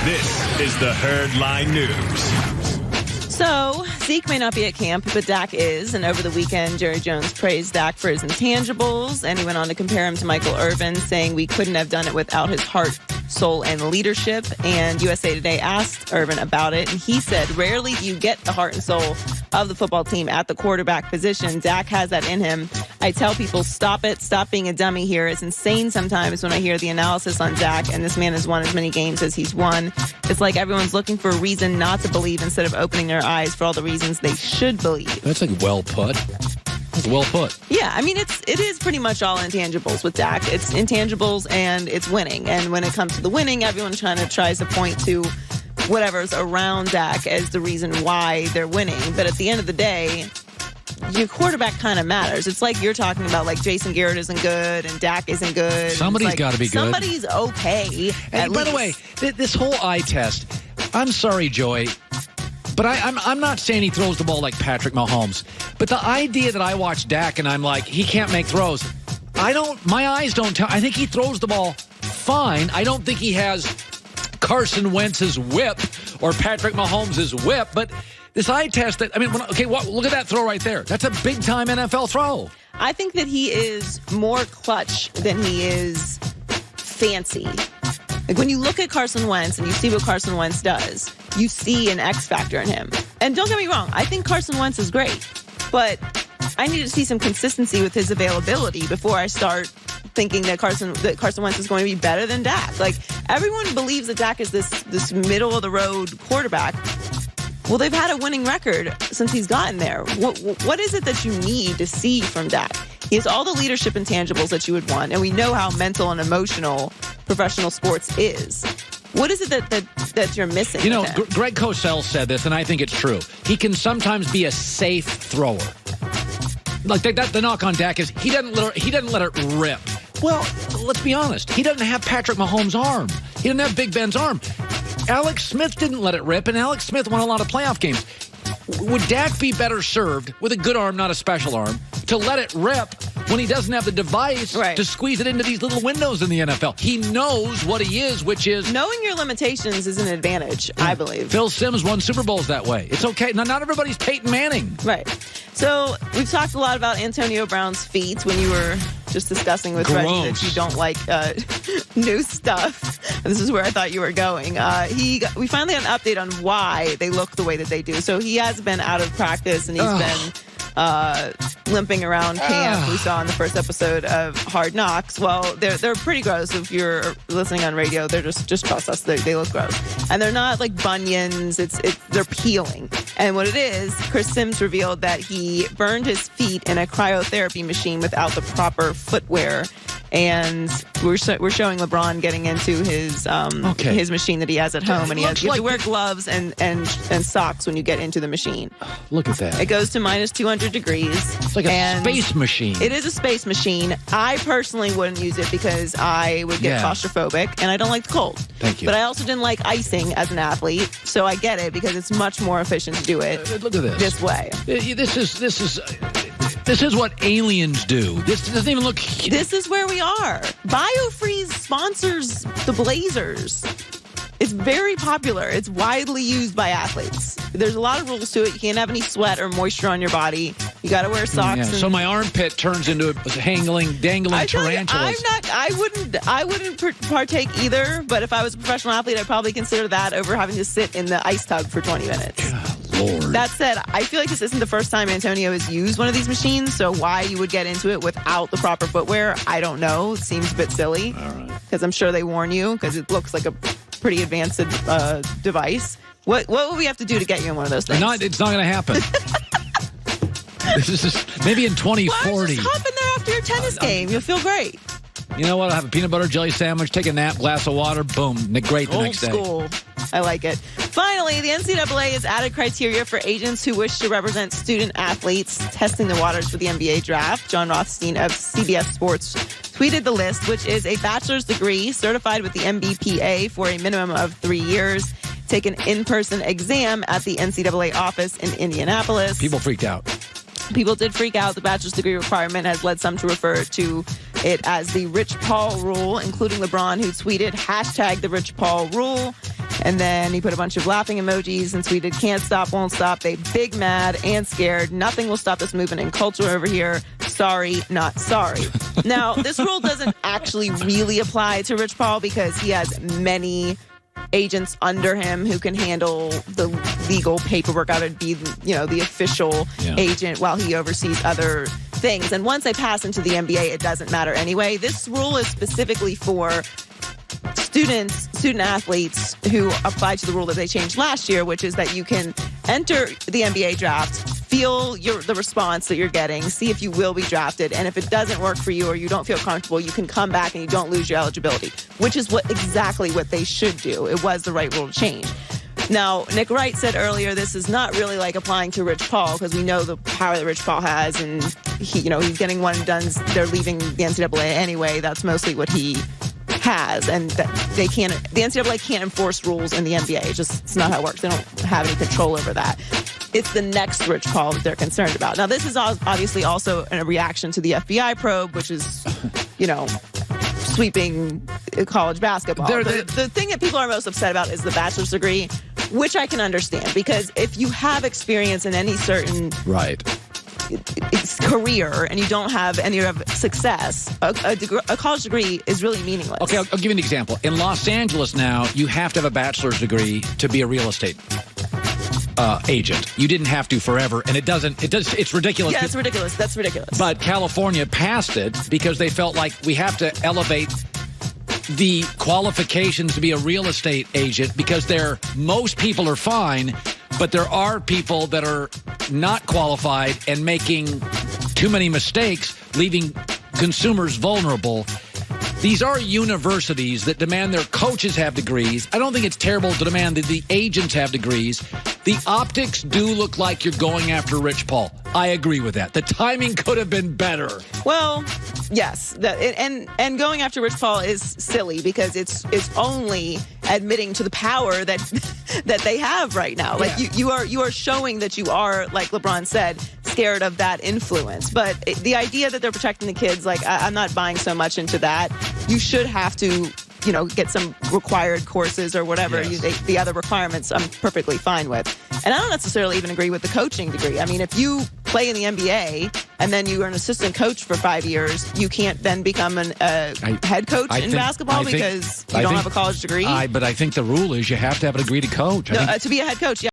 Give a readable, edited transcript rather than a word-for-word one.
This is the Herd Line News. So, Zeke may not be at camp, but Dak is. And over the weekend, Jerry Jones praised Dak for his intangibles. And he went on to compare him to Michael Irvin, saying we couldn't have done it without his heart, soul, and leadership. And USA Today asked Irvin about it. And he said, rarely do you get the heart and soul of the football team at the quarterback position. Dak has that in him. I tell people, stop it. Stop being a dummy here. It's insane sometimes when I hear the analysis on Dak. And this man has won as many games as he's won. It's like everyone's looking for a reason not to believe instead of opening their eyes for all the reasons they should believe. That's like well put. That's well put. Yeah, I mean, it is pretty much all intangibles with Dak. It's intangibles and it's winning. And when it comes to the winning, everyone tries to point to whatever's around Dak as the reason why they're winning. But at the end of the day, your quarterback kind of matters. It's like you're talking about, like, Jason Garrett isn't good and Dak isn't good. Somebody's got to be good. Somebody's okay. And by the way, this whole eye test, I'm sorry, Joy, but I'm not saying he throws the ball like Patrick Mahomes. But the idea that I watch Dak and I'm like, he can't make throws. My eyes don't tell. I think he throws the ball fine. I don't think he has Carson Wentz's whip or Patrick Mahomes' whip, but this eye test, look at that throw right there. That's a big-time NFL throw. I think that he is more clutch than he is fancy. Like, when you look at Carson Wentz and you see what Carson Wentz does, you see an X factor in him. And don't get me wrong, I think Carson Wentz is great, but I need to see some consistency with his availability before I start thinking that Carson Wentz is going to be better than Dak. Like, everyone believes that Dak is this middle-of-the-road quarterback. Well, they've had a winning record since he's gotten there. What is it that you need to see from Dak? He has all the leadership intangibles that you would want, and we know how mental and emotional professional sports is. What is it that you're missing? You know, Greg Cosell said this, and I think it's true. He can sometimes be a safe thrower. Like, the knock on Dak is he doesn't let it rip. Well, let's be honest. He doesn't have Patrick Mahomes' arm. He doesn't have Big Ben's arm. Alex Smith didn't let it rip, and Alex Smith won a lot of playoff games. Would Dak be better served with a good arm, not a special arm, to let it rip when he doesn't have the device to squeeze it into these little windows in the NFL? He knows what he is, which is... knowing your limitations is an advantage, I believe. Phil Simms won Super Bowls that way. It's okay. Not everybody's Peyton Manning. Right. So we've talked a lot about Antonio Brown's feet when you were just discussing with Reggie that you don't like new stuff. This is where I thought you were going. We finally had an update on why they look the way that they do. So he has been out of practice and he's been limping around camp. We saw in the first episode of Hard Knocks. Well, they're pretty gross. If you're listening on radio, they're just trust us. They look gross, and they're not like bunions. They're peeling. And what it is, Chris Simms revealed that he burned his feet in a cryotherapy machine without the proper footwear. And we're showing LeBron getting into his machine that he has at home, and you have to wear gloves and socks when you get into the machine. Look at that. It goes to minus 200 degrees. It's like a space machine. It is a space machine. I personally wouldn't use it because I would get claustrophobic, and I don't like the cold. Thank you. But I also didn't like icing as an athlete, so I get it because it's much more efficient to do it. Look at this way. This is what aliens do. This doesn't even look... This is where we are. BioFreeze sponsors the Blazers. It's very popular. It's widely used by athletes. There's a lot of rules to it. You can't have any sweat or moisture on your body. You got to wear socks. So my armpit turns into dangling tarantulas. I wouldn't partake either, but if I was a professional athlete, I'd probably consider that over having to sit in the ice tub for 20 minutes. God, Lord. That said, I feel like this isn't the first time Antonio has used one of these machines, so why you would get into it without the proper footwear, I don't know. It seems a bit silly. All right. Because I'm sure they warn you, because it looks like a pretty advanced device. What would we have to do to get you in one of those things? It's not going to happen. This is maybe in 2040. Well, just hop in there after your tennis game. You'll feel great. You know what? I'll have a peanut butter jelly sandwich, take a nap, glass of water, boom, great the next day. Old school. I like it. Finally, the NCAA has added criteria for agents who wish to represent student athletes testing the waters for the NBA draft. John Rothstein of CBS Sports tweeted the list, which is a bachelor's degree certified with the MBPA for a minimum of 3 years, take an in-person exam at the NCAA office in Indianapolis. People freaked out. People did freak out. The bachelor's degree requirement has led some to refer to it as the Rich Paul rule, including LeBron, who tweeted #the Rich Paul rule. And then he put a bunch of laughing emojis and tweeted, "Can't stop, won't stop. They big mad and scared. Nothing will stop this movement and culture over here. Sorry, not sorry." Now, this rule doesn't actually really apply to Rich Paul because he has many agents under him who can handle the legal paperwork out and be, the official agent while he oversees other things. And once they pass into the NBA, it doesn't matter anyway. This rule is specifically for student athletes who applied to the rule that they changed last year, which is that you can enter the NBA draft, feel the response that you're getting, see if you will be drafted, and if it doesn't work for you or you don't feel comfortable, you can come back and you don't lose your eligibility, which is exactly what they should do. It was the right rule to change. Now, Nick Wright said earlier this is not really like applying to Rich Paul because we know the power that Rich Paul has, and he's getting one and done. They're leaving the NCAA anyway. That's mostly what he has, and that the NCAA can't enforce rules in the NBA. It's not how it works. They don't have any control over that. It's the next Rich Paul that they're concerned about. Now, this is obviously also a reaction to the FBI probe, which is, sweeping college basketball. The thing that people are most upset about is the bachelor's degree, which I can understand, because if you have experience in any certain career and you don't have any success, a college degree is really meaningless. Okay, I'll give you an example. In Los Angeles now, you have to have a bachelor's degree to be a real estate agent. You didn't have to forever, and it's ridiculous. Yeah, it's ridiculous. That's ridiculous. But California passed it because they felt like we have to elevate the qualifications to be a real estate agent because most people are fine, but there are people that are not qualified and making too many mistakes, leaving consumers vulnerable. These are universities that demand their coaches have degrees. I don't think it's terrible to demand that the agents have degrees. The optics do look like you're going after Rich Paul. I agree with that. The timing could have been better. Well, yes. And going after Rich Paul is silly because it's only admitting to the power that they have right now. Like you are showing that you are, like LeBron said, scared of that influence. But the idea that they're protecting the kids, I'm not buying so much into that. You should have to, get some required courses or whatever. Yes. The other requirements I'm perfectly fine with. And I don't necessarily even agree with the coaching degree. I mean, if you play in the NBA and then you are an assistant coach for 5 years, you can't then become a head coach in basketball because you don't have a college degree. But I think the rule is you have to have a degree to coach. To be a head coach, yeah.